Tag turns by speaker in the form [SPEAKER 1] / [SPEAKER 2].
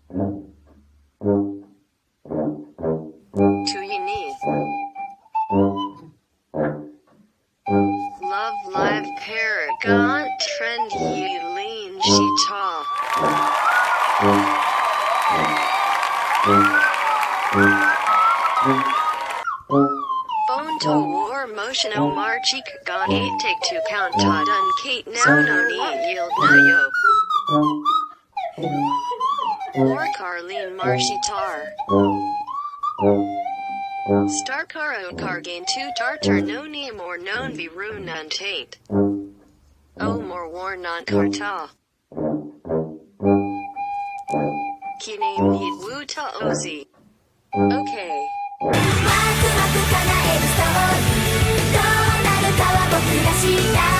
[SPEAKER 1] To you need Love Live Paragon Trendy Lean Shita Phone to War Motion Omar Cheek Gon 8 Take 2 Count Todd Unkate Now No Need Yield Nayo War Carlene Marshy Tar Star Caro Car Gain 2 Tartar No Name or Known Be Rune and Tate Oh More War Non Karta Kine Need Wu Ta Ozi Okay
[SPEAKER 2] ワクワク叶えるストーリーどうなるかは僕ら次第